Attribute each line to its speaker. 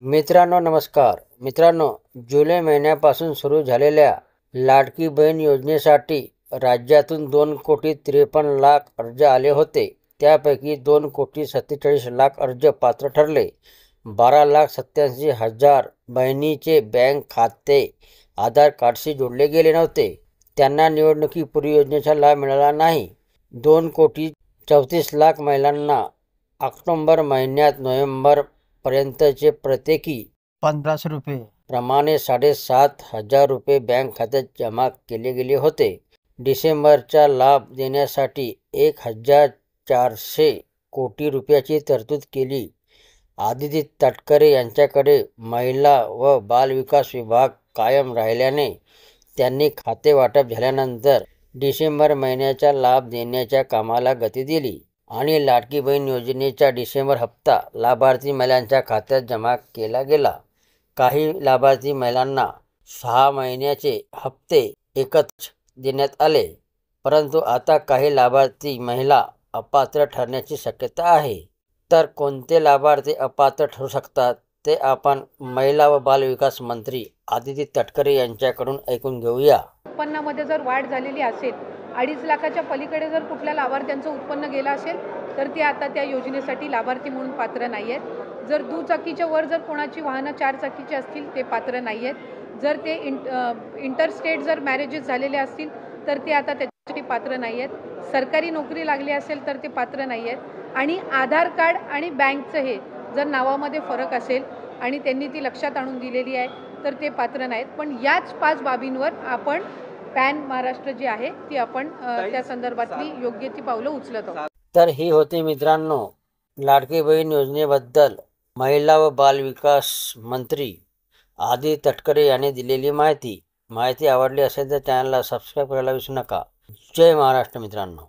Speaker 1: मित्रांनो नमस्कार. मित्रांनो, जुलै महिन्यापासून सुरू झालेल्या लाडकी बहीण योजनेसाठी राज्यातून 2,53,00,000 अर्ज आले होते. त्यापैकी 2,47,00,000 अर्ज पात्र ठरले. 12,87,000 बहिणीचे बँक खाते आधार कार्डशी जोडले गेले नव्हते. त्यांना निवडणुकीपूर्वी योजनेचा लाभ मिळाला नाही. 2,34,00,000 महिलांना ऑक्टोबर महिन्यात नोव्हेंबर पर्यंतचे प्रत्येकी 1,500 रुपये प्रमाणे 7,500 रुपये बँक खात्यात जमा केले गेले होते. डिसेंबरचा लाभ देण्यासाठी 1,400 कोटी रुपयाची तरतूद केली. आदिती तटकरे यांच्याकडे महिला व बालविकास विभाग कायम राहिल्याने त्यांनी खाते वाटप झाल्यानंतर डिसेंबर महिन्याचा लाभ देण्याच्या कामाला गती दिली आणि लाडकी बहीण योजनेचा डिसेंबर हप्ता लाभार्थी महिलांच्या खात्यात जमा केला गेला. काही लाभार्थी महिलांना 6 महिन्याचे हप्ते एकत्र देण्यात आले, परंतु आता काही लाभार्थी महिला अपात्र ठरण्याची शक्यता आहे. तर कोणते लाभार्थी अपात्र ठरू शकतात ते आपण महिला व बालविकास मंत्री आदिती तटकरे यांच्याकडून ऐकून घेऊया.
Speaker 2: उत्पन्नामध्ये जर वाढ झालेली असेल, 2.5 लाखाच्या पलीकडे जर कुठल्या लाभार्थ्यांचं उत्पन्न गेलं असेल तर ते आता त्या योजनेसाठी लाभार्थी म्हणून पात्र नाही आहेत. जर दुचाकीच्या वर जर कोणाची वाहनं 4 चाकीची असतील ते पात्र नाही आहेत. जर ते इंटरस्टेट जर मॅरेजेस झालेले असतील तर ते आता त्याच्यासाठी पात्र नाही आहेत. सरकारी नोकरी लागली असेल तर ते पात्र नाही आहेत. आणि आधार कार्ड आणि बँकचं हे जर नावामध्ये फरक असेल आणि त्यांनी ती लक्षात आणून दिलेली आहे तर ते पात्र नाहीत. पण याच 5 बाबींवर आपण पॅन महाराष्ट्र जी आहे ती आपण त्या संदर्भातली योग्य ती पावलं उचलत आहोत.
Speaker 1: तर ही होती मित्रांनो लाडकी बहीण योजनेबद्दल महिला व बालविकास मंत्री आदिती तटकरे यांनी दिलेली माहिती आवडली असेल तर चॅनलला सबस्क्राईब करायला विसरू नका. जय महाराष्ट्र मित्रांनो.